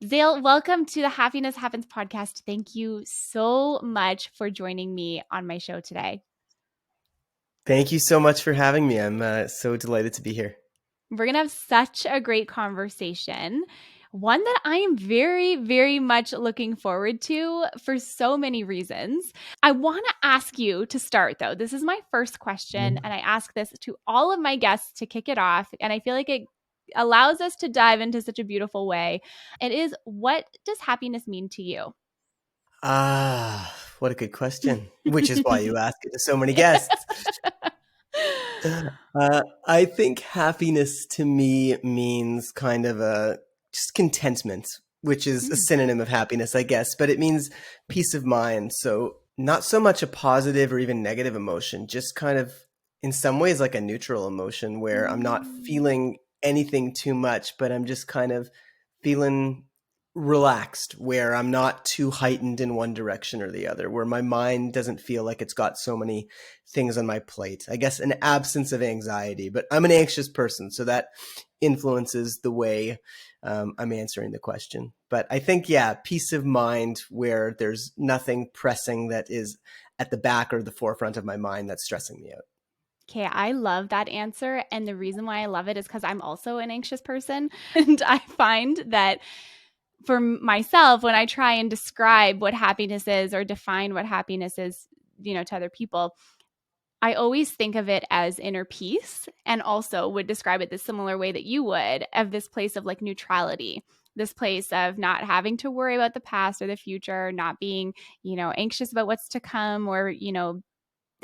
Zale, welcome to the Happiness Happens podcast. Thank you so much for joining me on my show today. Thank you so much for having me. I'm so delighted to be here. We're going to have such a great conversation, one that I am very, very much looking forward to for so many reasons. I want to ask you to start, though. This is my first question, and I ask this to all of my guests to kick it off, and I feel like it allows us to dive into such a beautiful way. It is, what does happiness mean to you? What a good question, which is why you ask it to so many guests. I think happiness to me means kind of just contentment, which is a Mm. synonym of happiness, I guess, but it means peace of mind. So not so much a positive or even negative emotion, just kind of in some ways like a neutral emotion where I'm not Mm. feeling anything too much, but I'm just kind of feeling relaxed, where I'm not too heightened in one direction or the other, where my mind doesn't feel like it's got so many things on my plate. I guess an absence of anxiety, but I'm an anxious person, so that influences the way I'm answering the question. But I think, yeah, peace of mind where there's nothing pressing that is at the back or the forefront of my mind that's stressing me out. Okay, I love that answer. And the reason why I love it is because I'm also an anxious person. And I find that for myself, when I try and describe what happiness is or define what happiness is, to other people, I always think of it as inner peace, and also would describe it the similar way that you would, of this place of like neutrality, this place of not having to worry about the past or the future, not being, anxious about what's to come, or,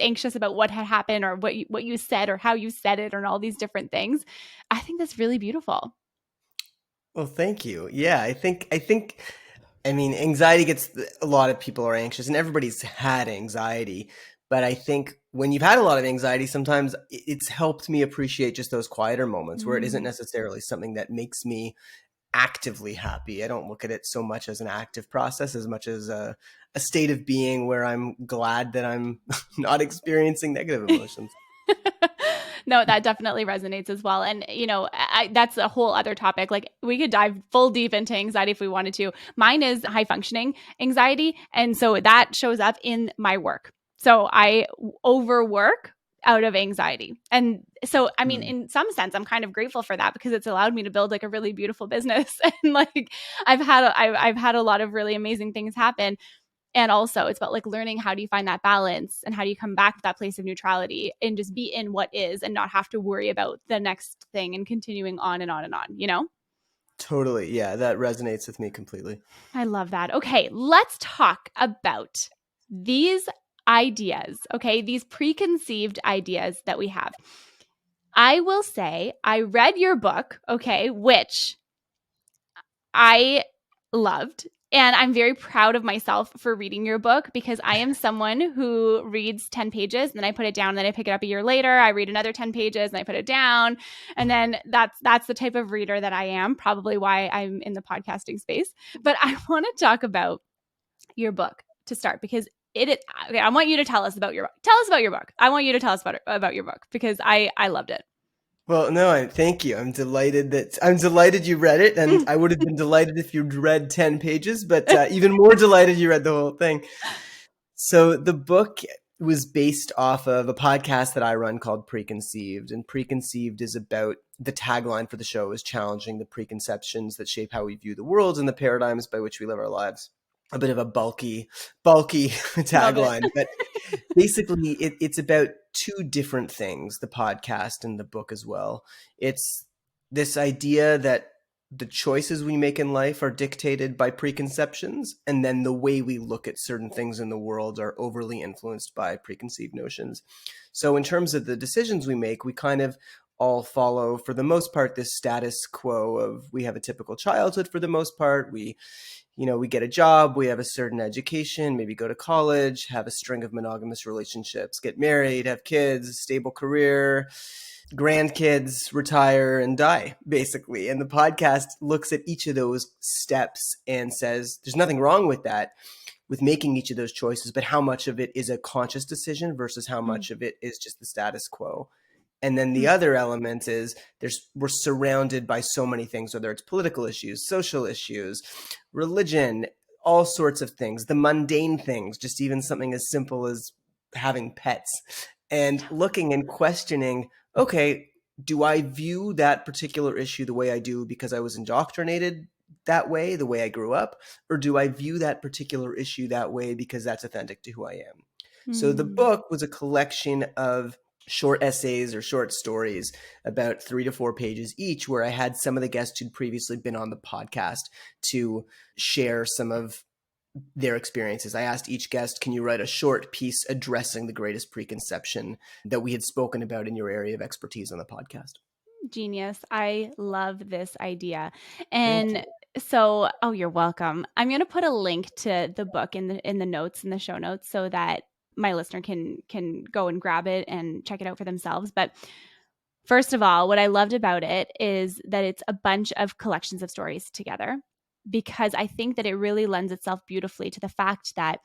anxious about what had happened or what you said or how you said it, or all these different things. I think that's really beautiful. Well, thank you. Yeah, I mean, anxiety gets, a lot of people are anxious and everybody's had anxiety. But I think when you've had a lot of anxiety, sometimes it's helped me appreciate just those quieter moments where it isn't Mm. necessarily something that makes me actively happy. I don't look at it so much as an active process as much as a state of being where I'm glad that I'm not experiencing negative emotions. No, that definitely resonates as well. And, that's a whole other topic. Like, we could dive full deep into anxiety if we wanted to. Mine is high functioning anxiety. And so that shows up in my work. So I overwork out of anxiety. And so, I mean, Mm. in some sense, I'm kind of grateful for that, because it's allowed me to build like a really beautiful business. And like, I've had a lot of really amazing things happen. And also, it's about like learning, how do you find that balance, and how do you come back to that place of neutrality and just be in what is, and not have to worry about the next thing and continuing on and on and on. Totally. Yeah, that resonates with me completely. I love that. Okay, let's talk about these ideas, okay? These preconceived ideas that we have. I will say I read your book, okay, which I loved. And I'm very proud of myself for reading your book, because I am someone who reads 10 pages and then I put it down, and then I pick it up a year later. I read another 10 pages and I put it down. And then that's the type of reader that I am, probably why I'm in the podcasting space. But I want to talk about your book to start, because it is okay. I want you to tell us about your book. Tell us about your book. I want you to tell us about your book, because I loved it. Well, no, thank you. I'm delighted you read it, and I would have been delighted if you'd read 10 pages, but even more delighted you read the whole thing. So the book was based off of a podcast that I run called Preconceived, and Preconceived is about, the tagline for the show is challenging the preconceptions that shape how we view the world and the paradigms by which we live our lives. A bit of a bulky Love it. tagline, but basically it's about two different things, the podcast and the book as well. It's this idea that the choices we make in life are dictated by preconceptions, and then the way we look at certain things in the world are overly influenced by preconceived notions. So in terms of the decisions we make, we kind of all follow, for the most part, this status quo of, we have a typical childhood for the most part. We get a job, we have a certain education, maybe go to college, have a string of monogamous relationships, get married, have kids, stable career, grandkids, retire, and die, basically. And the podcast looks at each of those steps and says, there's nothing wrong with that, with making each of those choices, but how much of it is a conscious decision versus how Mm. much of it is just the status quo. And then the other element is we're surrounded by so many things, whether it's political issues, social issues, religion, all sorts of things, the mundane things, just even something as simple as having pets, and looking and questioning, okay, do I view that particular issue the way I do because I was indoctrinated that way, the way I grew up, or do I view that particular issue that way because that's authentic to who I am? So the book was a collection of short essays or short stories, about 3 to 4 pages each, where I had some of the guests who'd previously been on the podcast to share some of their experiences. I asked each guest, can you write a short piece addressing the greatest preconception that we had spoken about in your area of expertise on the podcast? Genius. I love this idea. Thank you. And so, oh, you're welcome. I'm going to put a link to the book in the notes, in the show notes, so that my listener can go and grab it and check it out for themselves. But first of all, what I loved about it is that it's a bunch of collections of stories together, because I think that it really lends itself beautifully to the fact that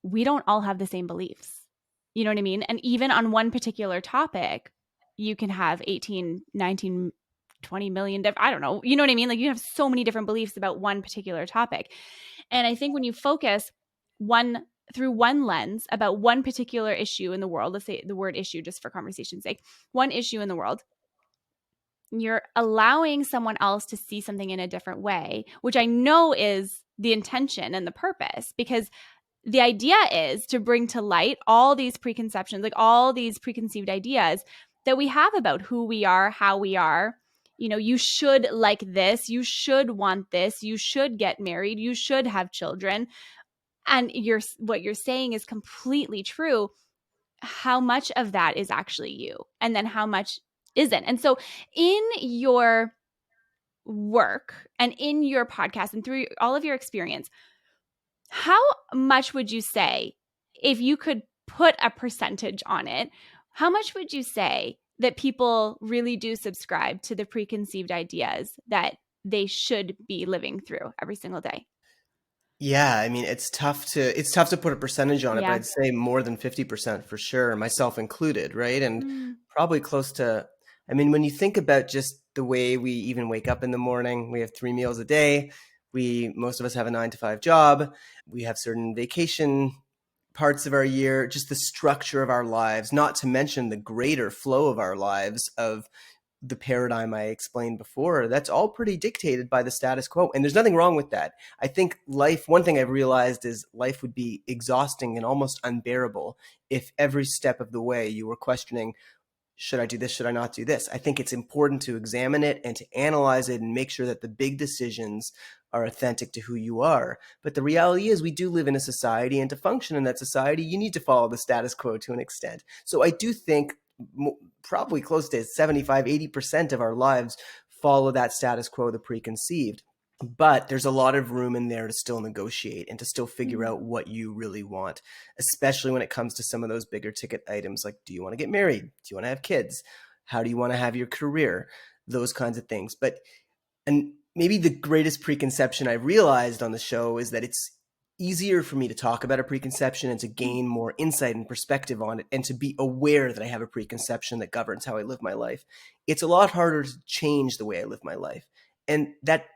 we don't all have the same beliefs. You know what I mean? And even on one particular topic, you can have 18, 19, 20 million, I don't know. You know what I mean? Like, you have so many different beliefs about one particular topic. And I think when you focus through one lens about one particular issue in the world, let's say the word issue just for conversation's sake, one issue in the world, you're allowing someone else to see something in a different way, which I know is the intention and the purpose, because the idea is to bring to light all these preconceptions, like all these preconceived ideas that we have about who we are, how we are. You know, you should like this, you should want this, you should get married, you should have children. And what you're saying is completely true. How much of that is actually you? And then how much isn't? And so in your work and in your podcast and through all of your experience, how much would you say, if you could put a percentage on it, how much would you say that people really do subscribe to the preconceived ideas that they should be living through every single day? Yeah, I mean, it's tough to put a percentage on it, but Yeah. I'd say more than 50% for sure, myself included, right? And probably close to, I mean, when you think about just the way we even wake up in the morning, we have 3 meals a day. Most of us have a 9 to 5 job. We have certain vacation parts of our year, just the structure of our lives, not to mention the greater flow of our lives of the paradigm I explained before, that's all pretty dictated by the status quo. And there's nothing wrong with that. I think one thing I've realized is life would be exhausting and almost unbearable if every step of the way you were questioning, should I do this? Should I not do this? I think it's important to examine it and to analyze it and make sure that the big decisions are authentic to who you are. But the reality is we do live in a society, and to function in that society, you need to follow the status quo to an extent. So I do think probably close to 75, 80% of our lives follow that status quo, the preconceived. But there's a lot of room in there to still negotiate and to still figure out what you really want, especially when it comes to some of those bigger ticket items like, do you want to get married? Do you want to have kids? How do you want to have your career? Those kinds of things. And maybe the greatest preconception I realized on the show is that it's easier for me to talk about a preconception and to gain more insight and perspective on it and to be aware that I have a preconception that governs how I live my life. It's a lot harder to change the way I live my life. And that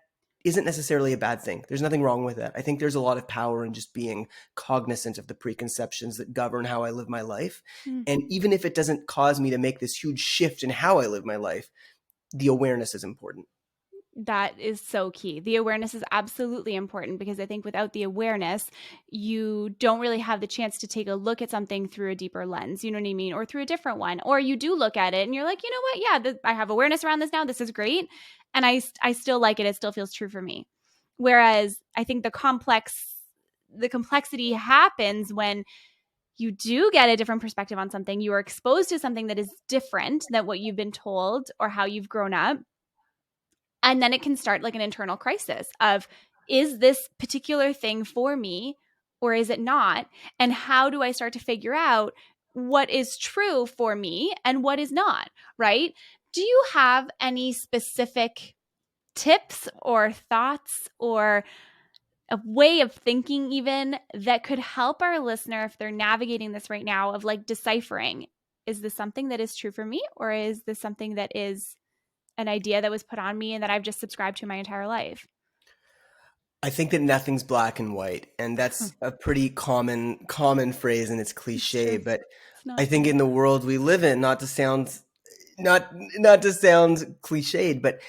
isn't necessarily a bad thing. There's nothing wrong with that. I think there's a lot of power in just being cognizant of the preconceptions that govern how I live my life. And even if it doesn't cause me to make this huge shift in how I live my life, the awareness is important. That is so key. The awareness is absolutely important, because I think without the awareness, you don't really have the chance to take a look at something through a deeper lens, you know what I mean? Or through a different one. Or you do look at it and you're like, you know what? Yeah, I have awareness around this now. This is great. And I still like it. It still feels true for me. Whereas I think the complexity happens when you do get a different perspective on something. You are exposed to something that is different than what you've been told or how you've grown up. And then it can start like an internal crisis of, is this particular thing for me or is it not? And how do I start to figure out what is true for me and what is not, right? Do you have any specific tips or thoughts or a way of thinking even that could help our listener if they're navigating this right now, of like deciphering, is this something that is true for me, or is this something that is an idea that was put on me and that I've just subscribed to my entire life? I think that nothing's black and white, and that's a pretty common phrase, and it's It's cliche. true. But It's not I think though. in the world we live in, not to sound cliched, but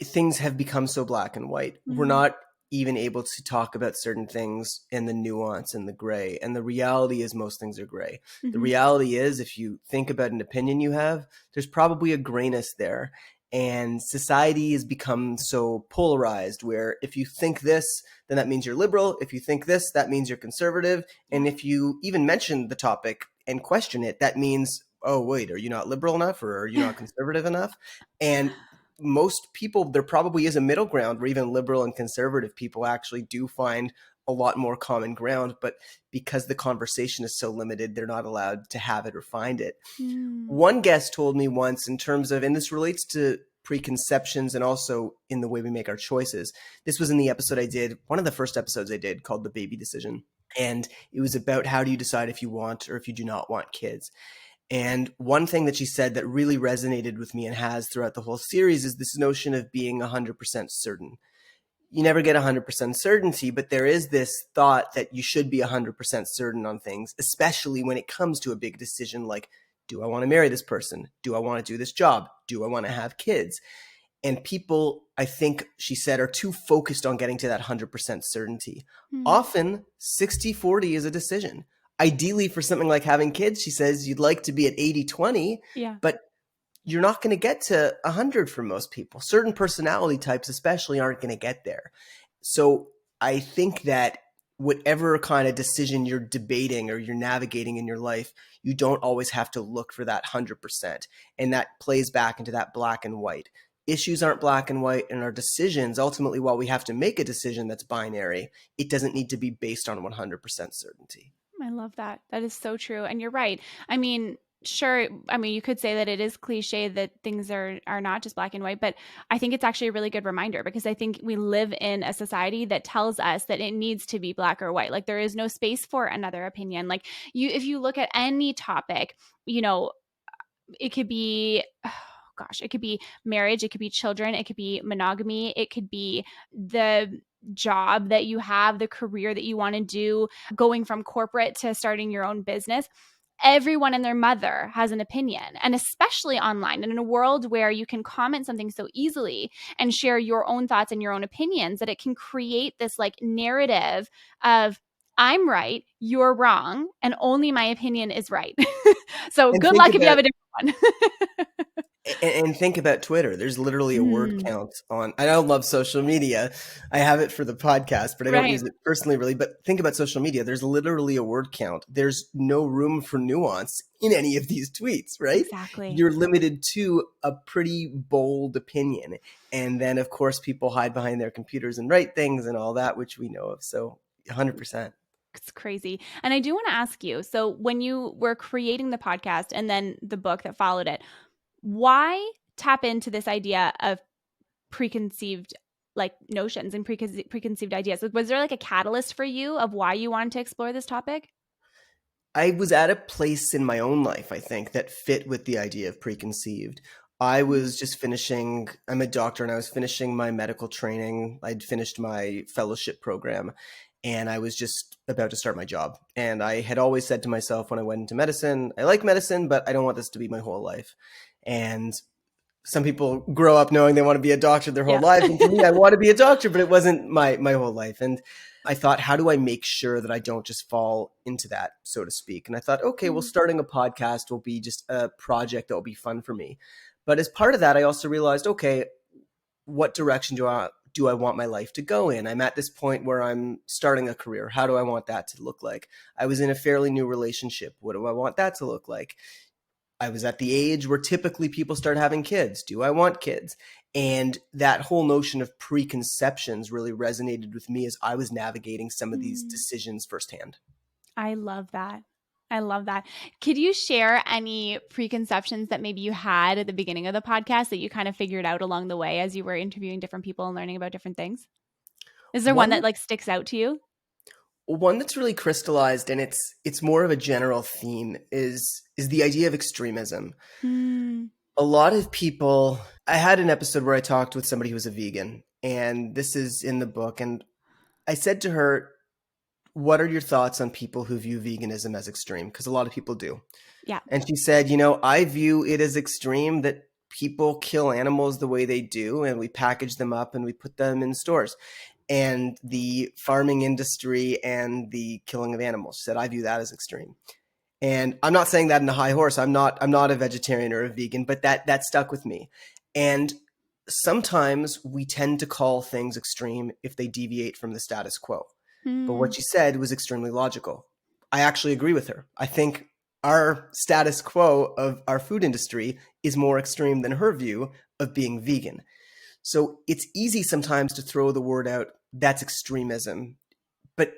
things have become so black and white. We're Mm-hmm. not even able to talk about certain things in the nuance and the gray. And the reality is most things are gray. The Mm-hmm. reality is if you think about an opinion you have, there's probably a grayness there. And society has become so polarized where if you think this, then that means you're liberal. If you think this, that means you're conservative. Yeah. And if you even mention the topic and question it, that means, oh, wait, are you not liberal enough or are you not conservative enough? And most people, there probably is a middle ground where even liberal and conservative people actually do find a lot more common ground. But because the conversation is so limited, they're not allowed to have it or find it. Mm. One guest told me once in terms of, and this relates to preconceptions and also in the way we make our choices. This was in the episode I did, one of the first episodes I did called The Baby Decision. And it was about how do you decide if you want or if you do not want kids. And one thing that she said that really resonated with me and has throughout the whole series is this notion of being 100% certain. You never get 100% certainty, but there is this thought that you should be 100% certain on things, especially when it comes to a big decision like, do I want to marry this person? Do I want to do this job? Do I want to have kids? And people, I think she said, are too focused on getting to that 100% certainty. Mm. Often 60-40 is a decision. Ideally for something like having kids, she says you'd like to be at 80-20, Yeah. but you're not going to get to 100 for most people. Certain personality types especially aren't going to get there. So I think that whatever kind of decision you're debating or you're navigating in your life, you don't always have to look for that 100%. And that plays back into that black and white. Issues aren't black and white, and our decisions, ultimately, while we have to make a decision that's binary, it doesn't need to be based on 100% certainty. I love that. That is so true. And you're right. I mean, sure. I mean, you could say that it is cliche that things are not just black and white, but I think it's actually a really good reminder because I think we live in a society that tells us that it needs to be black or white. Like there is no space for another opinion. Like if you look at any topic, it could be gosh, it could be marriage, it could be children, it could be monogamy, it could be the job that you have, the career that you want to do, going from corporate to starting your own business. Everyone and their mother has an opinion, and especially online and in a world where you can comment something so easily and share your own thoughts and your own opinions, that it can create this like narrative of I'm right, you're wrong, and only my opinion is right. So And good think luck if you have about a different one. And think about Twitter. There's literally a word Mm, count on. I don't love social media. I have it for the podcast, but I don't right. use it personally, really. But think about social media. There's literally a word count. There's no room for nuance in any of these tweets, right? Exactly. You're limited to a pretty bold opinion. And then, of course, people hide behind their computers and write things and all that, which we know of. So 100%. It's crazy. And I do want to ask you, so when you were creating the podcast and then the book that followed it, why tap into this idea of preconceived like notions and preconceived ideas? Like, was there like a catalyst for you of why you wanted to explore this topic? I was at a place in my own life, I think, that fit with the idea of preconceived. I was just finishing, I'm a doctor and I was finishing my medical training. I'd finished my fellowship program and I was just about to start my job. And I had always said to myself when I went into medicine, I like medicine, but I don't want this to be my whole life. And some people grow up knowing they want to be a doctor their whole Yeah. lives. And for me, I want to be a doctor, but it wasn't my whole life. And I thought, how do I make sure that I don't just fall into that, so to speak? And I thought, okay, well, Mm, starting a podcast will be just a project that will be fun for me. But as part of that, I also realized, okay, what direction do I want my life to go in? I'm at this point where I'm starting a career. How do I want that to look like? I was in a fairly new relationship. What do I want that to look like? I was at the age where typically people start having kids. Do I want kids? And that whole notion of preconceptions really resonated with me as I was navigating some of these mm. decisions firsthand. I love that. I love that. Could you share any preconceptions that maybe you had at the beginning of the podcast that you kind of figured out along the way as you were interviewing different people and learning about different things? Is there one that One like sticks out to you? One that's really crystallized, and it's more of a general theme, is the idea of extremism. Mm, A lot of people, I had an episode where I talked with somebody who was a vegan, and this is in the book, and I said to her, what are your thoughts on people who view veganism as extreme? Because a lot of people do. yeah. And she said, I view it as extreme that people kill animals the way they do, and we package them up and we put them in stores. And the farming industry and the killing of animals. She said, I view that as extreme. And I'm not saying that in a high horse. I'm not a vegetarian or a vegan, but that stuck with me. And sometimes we tend to call things extreme if they deviate from the status quo. But what Mm, she said was extremely logical. I actually agree with her. I think our status quo of our food industry is more extreme than her view of being vegan. So it's easy sometimes to throw the word out, that's extremism. But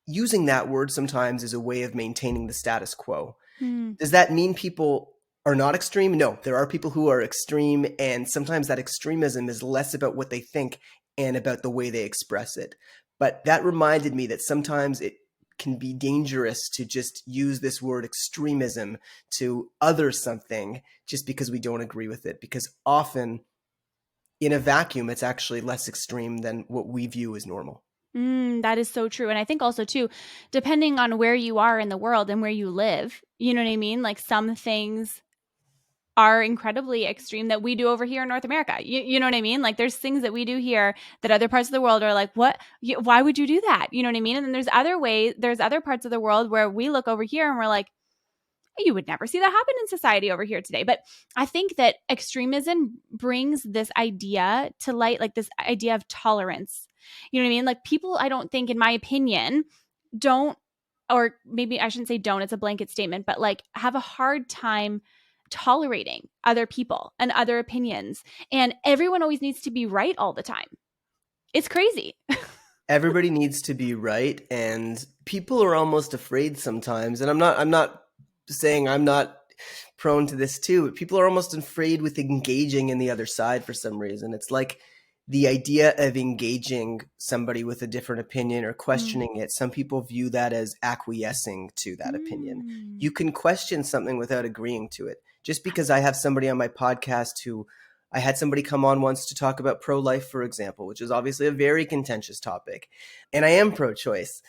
using that word sometimes is a way of maintaining the status quo. mm, Does that mean people are not extreme? No, there are people who are extreme, and sometimes that extremism is less about what they think and about the way they express it. But that reminded me that sometimes it can be dangerous to just use this word extremism to other something just because we don't agree with it, because often in a vacuum, it's actually less extreme than what we view as normal. that is so true. And I think also, too, depending on where you are in the world and where you live, you know what I mean? Like some things are incredibly extreme that we do over here in North America. You know what I mean? Like there's things that we do here that other parts of the world are like, what? Why would you do that? You know what I mean? And then there's other parts of the world where we look over here and we're like, you would never see that happen in society over here today. But I think that extremism brings this idea to light, like this idea of tolerance. You know what I mean? Like people, I don't think, in my opinion, don't, or maybe I shouldn't say don't, it's a blanket statement, but like have a hard time tolerating other people and other opinions. And everyone always needs to be right all the time. It's crazy. Everybody needs to be right, and people are almost afraid sometimes. And I'm not saying I'm not prone to this too, but people are almost afraid with engaging in the other side for some reason. It's like the idea of engaging somebody with a different opinion or Mm. questioning it. Some people view that as acquiescing to that opinion. Mm. You can question something without agreeing to it. Just because I have somebody on my podcast who I had somebody come on once to talk about pro-life, for example, which is obviously a very contentious topic. And I am pro-choice.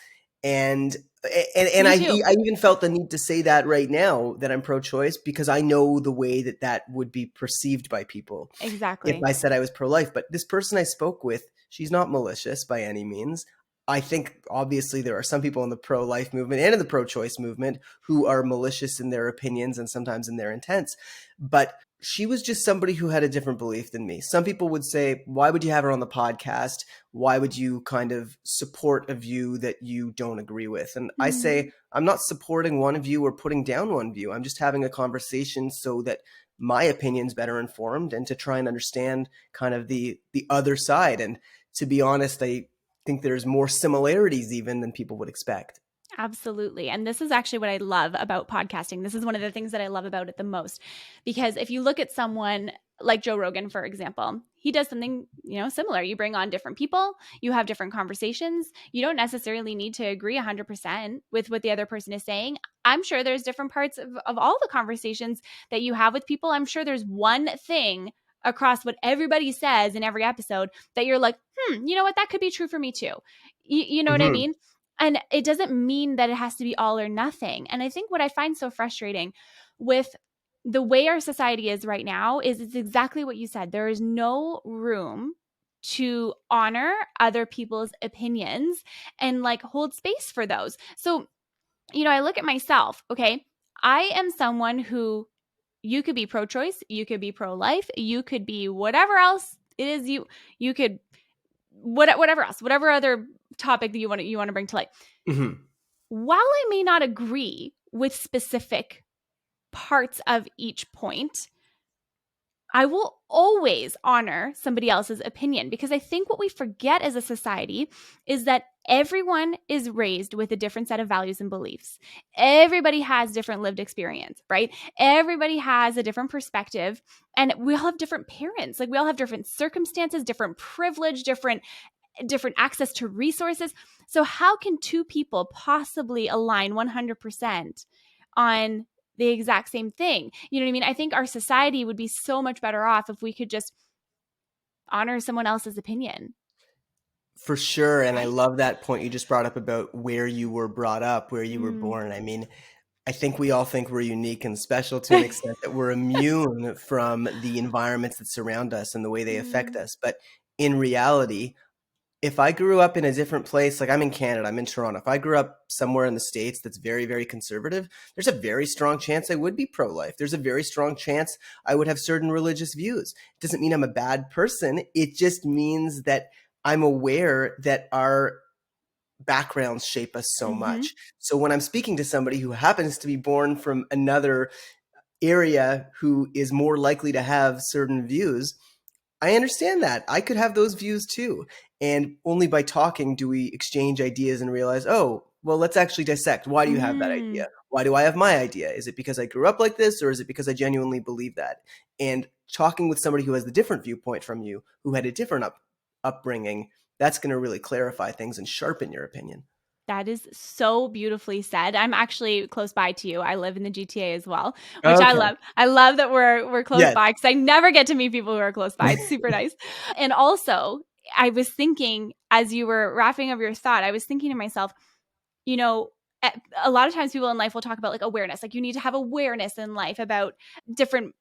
And Me I too. even felt the need to say that right now, that I'm pro-choice, because I know the way that would be perceived by people if Exactly. I said I was pro-life. But this person I spoke with, she's not malicious by any means. I think obviously there are some people in the pro-life movement and in the pro-choice movement who are malicious in their opinions and sometimes in their intents. But she was just somebody who had a different belief than me. Some people would say, why would you have her on the podcast? Why would you kind of support a view that you don't agree with? And I Mm. say, I'm not supporting one view or putting down one view. I'm just having a conversation so that my opinion's better informed and to try and understand kind of the other side. And to be honest, I think there's more similarities even than people would expect. Absolutely. And this is actually what I love about podcasting. This is one of the things that I love about it the most. Because if you look at someone like Joe Rogan, for example, he does something, similar. You bring on different people, you have different conversations. You don't necessarily need to agree 100% with what the other person is saying. I'm sure there's different parts of all the conversations that you have with people. I'm sure there's one thing across what everybody says in every episode that you're like, you know what? That could be true for me too. You know what I Mm-hmm. mean? And it doesn't mean that it has to be all or nothing. And I think what I find so frustrating with the way our society is right now is it's exactly what you said. There is no room to honor other people's opinions and like hold space for those. So, I look at myself, okay? I am someone who you could be pro-choice, you could be pro-life, you could be whatever else it is you could whatever else, whatever other topic that you want to bring to light. Mm-hmm. While I may not agree with specific parts of each point, I will always honor somebody else's opinion because I think what we forget as a society is that everyone is raised with a different set of values and beliefs. Everybody has different lived experience, right? Everybody has a different perspective, and we all have different parents. Like we all have different circumstances, different privilege, different different access to resources. So how can two people possibly align 100% on the exact same thing? You know what I mean? I think our society would be so much better off if we could just honor someone else's opinion. For sure. And I Right? love that point you just brought up about where you were brought up, where you were Mm. born. I mean, I think we all think we're unique and special to an extent that we're immune from the environments that surround us and the way they affect Mm. us. But in reality, if I grew up in a different place, like I'm in Canada, I'm in Toronto, if I grew up somewhere in the States that's very, very conservative, there's a very strong chance I would be pro-life. There's a very strong chance I would have certain religious views. It doesn't mean I'm a bad person. It just means that I'm aware that our backgrounds shape us so Mm-hmm. much. So when I'm speaking to somebody who happens to be born from another area who is more likely to have certain views, I understand that. I could have those views too. And only by talking do we exchange ideas and realize, oh, well, let's actually dissect. Why do you have that Mm. idea? Why do I have my idea? Is it because I grew up like this, or is it because I genuinely believe that? And talking with somebody who has the different viewpoint from you, who had a different upbringing, that's going to really clarify things and sharpen your opinion. That is so beautifully said. I'm actually close by to you. I live in the GTA as well, which I Okay. love. I love that we're close Yes. by because I never get to meet people who are close by. It's super nice. And also, I was thinking as you were wrapping up your thought, I was thinking to myself, you know, a lot of times people in life will talk about like awareness, like you need to have awareness in life about different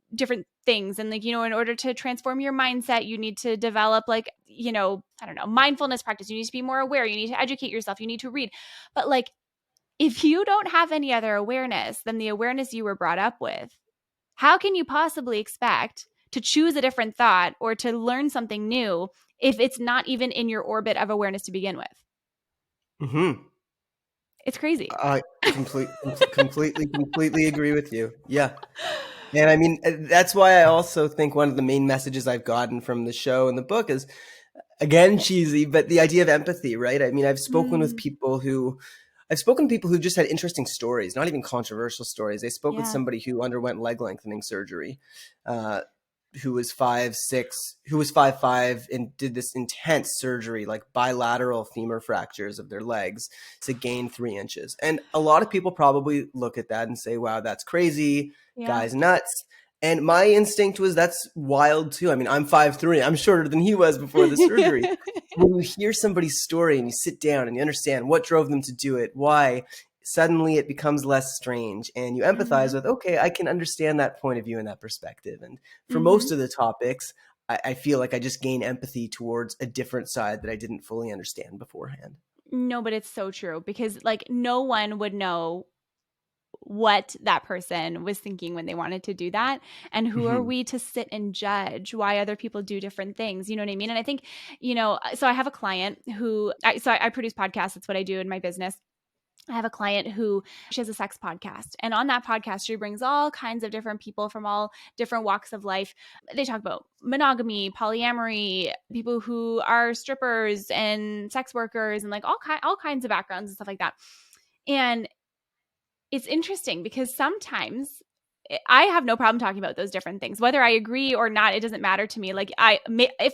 things, and like, you know, in order to transform your mindset you need to develop, like, you know, I don't know, mindfulness practice, you need to be more aware, you need to educate yourself, you need to read. But like, if you don't have any other awareness than the awareness you were brought up with, how can you possibly expect to choose a different thought or to learn something new if it's not even in your orbit of awareness to begin with? Mm-hmm. It's crazy. I completely agree with you. Yeah. And I mean, that's why I also think one of the main messages I've gotten from the show and the book is, again, cheesy, but the idea of empathy, right? I mean, Mm, I've spoken to people who just had interesting stories, not even controversial stories. I spoke with yeah. somebody who underwent leg lengthening surgery, uh, who was 5'6", who was 5'5", and did this intense surgery, like bilateral femur fractures of their legs to gain 3 inches. And a lot of people probably look at that and say, wow, that's crazy, Yeah. guy's nuts. And my instinct was, that's wild too. I mean, I'm 5'3". I'm shorter than he was before the surgery. When you hear somebody's story and you sit down and you understand what drove them to do it, why, suddenly it becomes less strange and you empathize Mhm. with, okay, I can understand that point of view and that perspective. And for most Mhm. of the topics, I feel like I just gain empathy towards a different side that I didn't fully understand beforehand. No, but it's so true because like no one would know what that person was thinking when they wanted to do that. And who are Hmm. we to sit and judge why other people do different things? You know what I mean? And I think, you know, so I have a client who, I produce podcasts. That's what I do in my business. I have a client who she has a sex podcast. And on that podcast, she brings all kinds of different people from all different walks of life. They talk about monogamy, polyamory, people who are strippers and sex workers and like all kinds of backgrounds and stuff like that. And it's interesting because sometimes I have no problem talking about those different things. Whether I agree or not, it doesn't matter to me. Like I may, if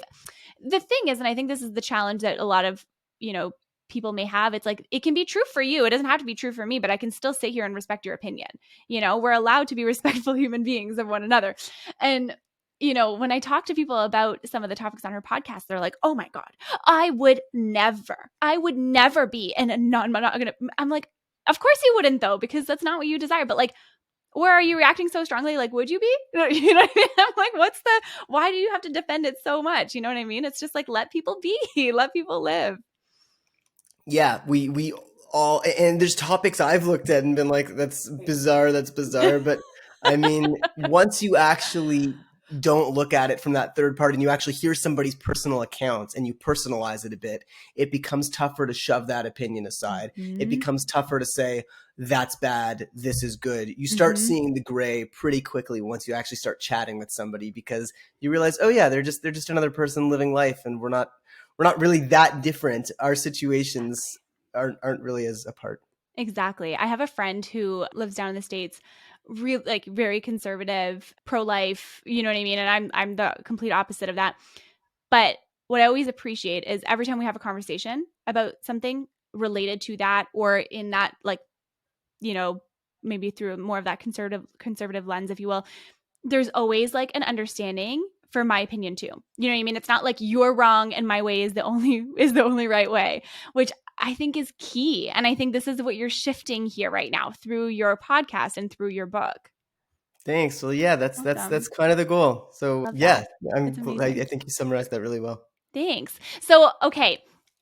the thing is, and I think this is the challenge that a lot of, you know, people may have, it's like it can be true for you. It doesn't have to be true for me, but I can still sit here and respect your opinion. You know, we're allowed to be respectful human beings of one another. And you know, when I talk to people about some of the topics on her podcast, they're like, "Oh my god, I would never be in a non-monogamous." I'm like, "Of course you wouldn't, though, because that's not what you desire." But like, or are you reacting so strongly? Like, would you be? You know what I mean? I'm like, why do you have to defend it so much? You know what I mean? It's just like, let people be, let people live. Yeah, we all, and there's topics I've looked at and been like, that's bizarre, that's bizarre. But I mean, once you actually don't look at it from that third party and you actually hear somebody's personal accounts and you personalize it a bit, it becomes tougher to shove that opinion aside. It Mm-hmm. becomes tougher to say, that's bad, this is good. You start Mm-hmm. seeing the gray pretty quickly once you actually start chatting with somebody, because you realize, oh yeah, they're just another person living life, and we're not really that different. Our situations aren't really as apart. Exactly. I have a friend who lives down in the States, real like very conservative, pro-life, you know what I mean? And I'm the complete opposite of that. But what I always appreciate is every time we have a conversation about something related to that, or in that, like, you know, maybe through more of that conservative lens, if you will, there's always like an understanding for my opinion too. You know what I mean? It's not like you're wrong and my way is the only right way, which I think is key. And I think this is what you're shifting here right now through your podcast and through your book. Thanks. Well, yeah, Awesome. that's kind of the goal. So Love yeah, that. It's I amazing. think you summarized that really well. Thanks. So, okay,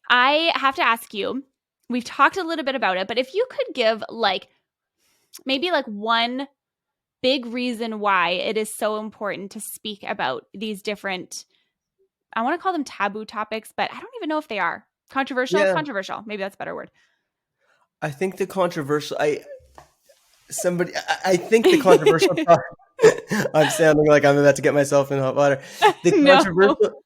I have to ask you, we've talked a little bit about it, but if you could give like maybe like one big reason why it is so important to speak about these different, I want to call them taboo topics, but I don't even know if they are. Controversial? Yeah, Controversial. Maybe that's a better word. I think the controversial. I think the controversial part. I'm sounding like I'm about to get myself in hot water. The No. controversial,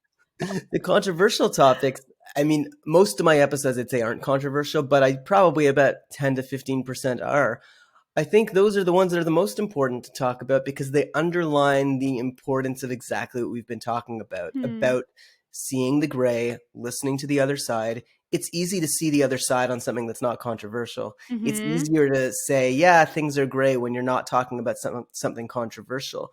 the controversial topics. I mean, most of my episodes I'd say aren't controversial, but I probably about 10 to 15% are. I think those are the ones that are the most important to talk about because they underline the importance of exactly what we've been talking about seeing the gray, listening to the other side. It's easy to see the other side on something that's not controversial. It's Mm-hmm. easier to say, yeah, things are gray when you're not talking about something controversial.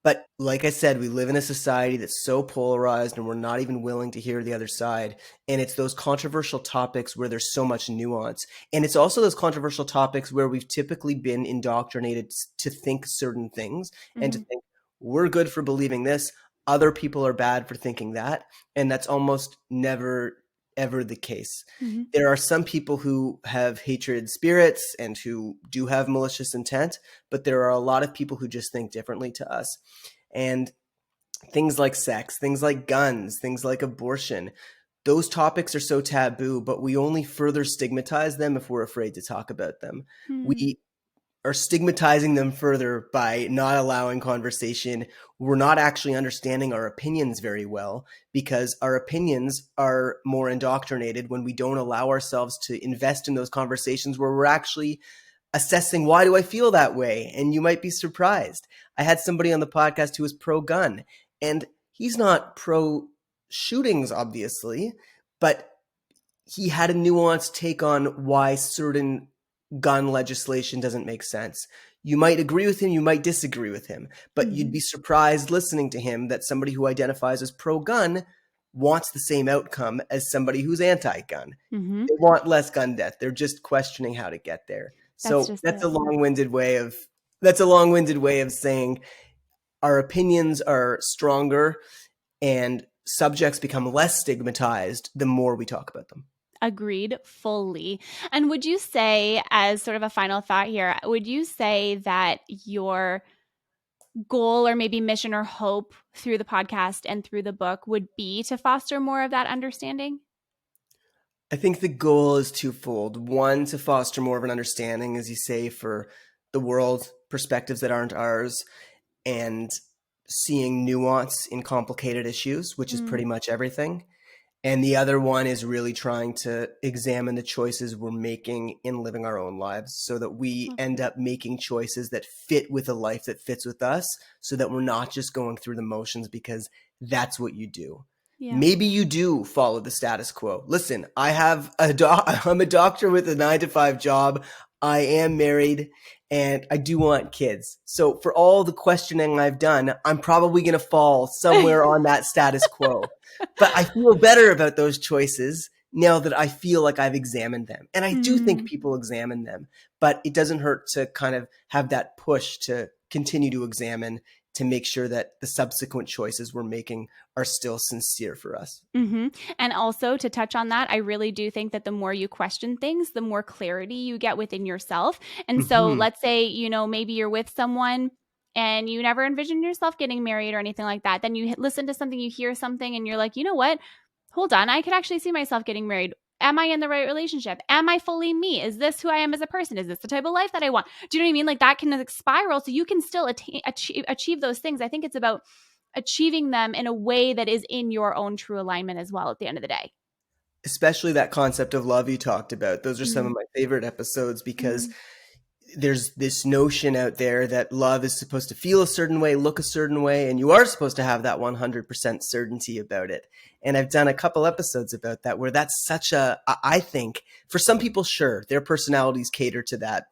But like I said, we live in a society that's so polarized and we're not even willing to hear the other side. And it's those controversial topics where there's so much nuance. And it's also those controversial topics where we've typically been indoctrinated to think certain things and to Mm-hmm. think we're good for believing this. Other people are bad for thinking that. And that's almost never, ever the case. Mm-hmm. There are some people who have hatred spirits and who do have malicious intent, but there are a lot of people who just think differently to us. And things like sex, things like guns, things like abortion, those topics are so taboo, but we only further stigmatize them if we're afraid to talk about them. Mm-hmm. We are stigmatizing them further by not allowing conversation. We're not actually understanding our opinions very well because our opinions are more indoctrinated when we don't allow ourselves to invest in those conversations where we're actually assessing why do I feel that way? And you might be surprised. I had somebody on the podcast who was pro-gun, and he's not pro-shootings, obviously, but he had a nuanced take on why certain gun legislation doesn't make sense. You might agree with him, you might disagree with him, but you'd be surprised listening to him that somebody who identifies as pro-gun wants the same outcome as somebody who's anti-gun. Mm-hmm. They want less gun death. They're just questioning how to get there. That's So just it. that's a long-winded way of saying our opinions are stronger and subjects become less stigmatized the more we talk about them. Agreed fully. And would you say, as sort of a final thought here, would you say that your goal or maybe mission or hope through the podcast and through the book would be to foster more of that understanding? I think the goal is twofold. One, to foster more of an understanding, as you say, for the world, perspectives that aren't ours, and seeing nuance in complicated issues, which is pretty much everything. And the other one is really trying to examine the choices we're making in living our own lives so that we end up making choices that fit with a life that fits with us so that we're not just going through the motions because that's what you do. Yeah. Maybe you do follow the status quo. Listen, I'm a doctor with a 9-to-5 job. I am married and I do want kids. So for all the questioning I've done, I'm probably going to fall somewhere on that status quo. But I feel better about those choices now that I feel like I've examined them. And I do think people examine them, but it doesn't hurt to kind of have that push to continue to examine to make sure that the subsequent choices we're making are still sincere for us. Mm-hmm. And also to touch on that, I really do think that the more you question things, the more clarity you get within yourself. And so let's say, maybe you're with someone and you never envisioned yourself getting married or anything like that. Then you listen to something, you hear something, and you're like, you know what? Hold on, I could actually see myself getting married. Am I in the right relationship? Am I fully me? Is this who I am as a person? Is this the type of life that I want? Do you know what I mean? Like that can spiral so you can still achieve those things. I think it's about achieving them in a way that is in your own true alignment as well at the end of the day. Especially that concept of love you talked about. Those are some of my favorite episodes because there's this notion out there that love is supposed to feel a certain way, look a certain way, and you are supposed to have that 100% certainty about it. And I've done a couple episodes about that where that's such I think for some people, sure, their personalities cater to that.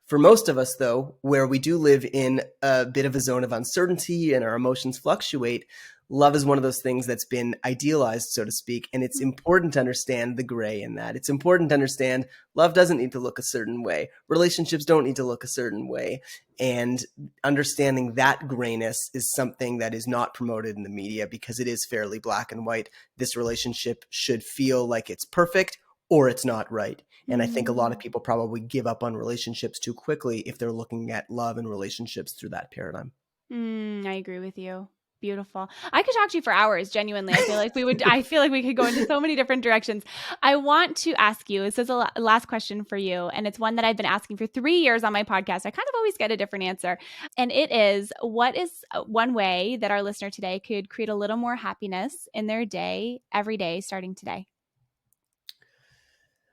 For most of us, though, where we do live in a bit of a zone of uncertainty and our emotions fluctuate, love is one of those things that's been idealized, so to speak. And it's important to understand the gray in that. It's important to understand love doesn't need to look a certain way. Relationships don't need to look a certain way. And understanding that grayness is something that is not promoted in the media because it is fairly black and white. This relationship should feel like it's perfect or it's not right. And I think a lot of people probably give up on relationships too quickly if they're looking at love and relationships through that paradigm. I agree with you. Beautiful. I could talk to you for hours, genuinely. I feel like we could go into so many different directions. I want to ask you, this is a last question for you, and it's one that I've been asking for 3 years on my podcast. I kind of always get a different answer. And it is, what is one way that our listener today could create a little more happiness in their day, every day, starting today?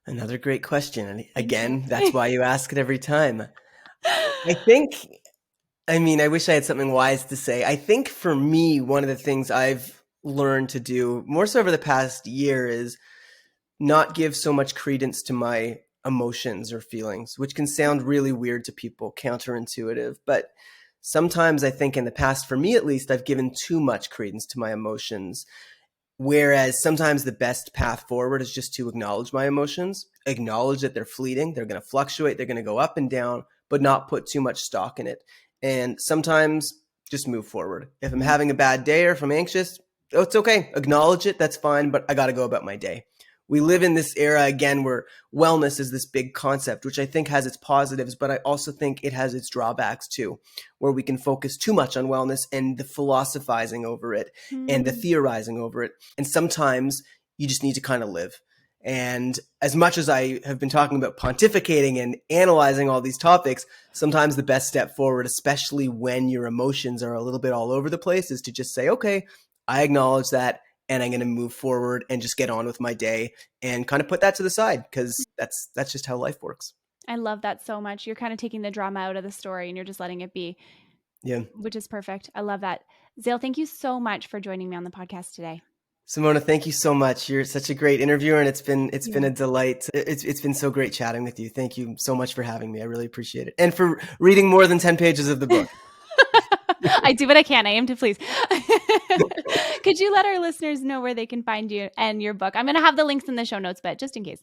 Another great question. And again, that's why you ask it every time. I wish I had something wise to say. I think for me, one of the things I've learned to do more so over the past year is not give so much credence to my emotions or feelings, which can sound really weird to people, counterintuitive. But sometimes I think in the past, for me at least, I've given too much credence to my emotions. Whereas sometimes the best path forward is just to acknowledge my emotions, acknowledge that they're fleeting, they're going to fluctuate, they're going to go up and down, but not put too much stock in it. And sometimes just move forward. If I'm having a bad day or if I'm anxious, it's okay. Acknowledge it. That's fine, but I got to go about my day. We live in this era again where wellness is this big concept, which I think has its positives, but I also think it has its drawbacks too, where we can focus too much on wellness and the philosophizing over it and the theorizing over it. And sometimes you just need to kind of live. And as much as I have been talking about pontificating and analyzing all these topics, sometimes the best step forward, especially when your emotions are a little bit all over the place, is to just say, okay, I acknowledge that. And I'm going to move forward and just get on with my day and kind of put that to the side because that's just how life works. I love that so much. You're kind of taking the drama out of the story and you're just letting it be. Yeah. Which is perfect. I love that. Zale, thank you so much for joining me on the podcast today. Simona, thank you so much. You're such a great interviewer and it's been a delight. It's been so great chatting with you. Thank you so much for having me. I really appreciate it. And for reading more than 10 pages of the book. I do what I can. I aim to please. Could you let our listeners know where they can find you and your book? I'm going to have the links in the show notes, but just in case.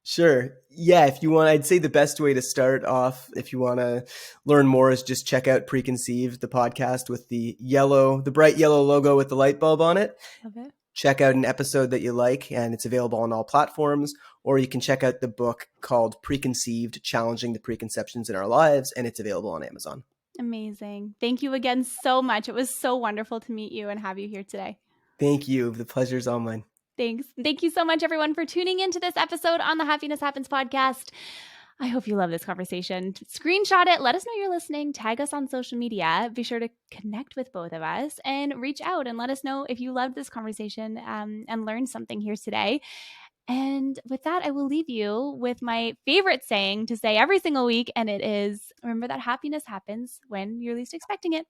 Sure. Yeah. If you want, I'd say the best way to start off, if you want to learn more, is just check out Preconceived, the podcast with the bright yellow logo with the light bulb on it. Love it. Check out an episode that you like, and it's available on all platforms. Or you can check out the book called Preconceived, Challenging the Preconceptions in Our Lives, and it's available on Amazon. Amazing. Thank you again so much. It was so wonderful to meet you and have you here today. Thank you. The pleasure's all mine. Thanks. Thank you so much, everyone, for tuning into this episode on the Happiness Happens podcast. I hope you love this conversation. Screenshot it. Let us know you're listening. Tag us on social media. Be sure to connect with both of us and reach out and let us know if you loved this conversation and learned something here today. And with that, I will leave you with my favorite saying to say every single week, and it is, remember that happiness happens when you're least expecting it.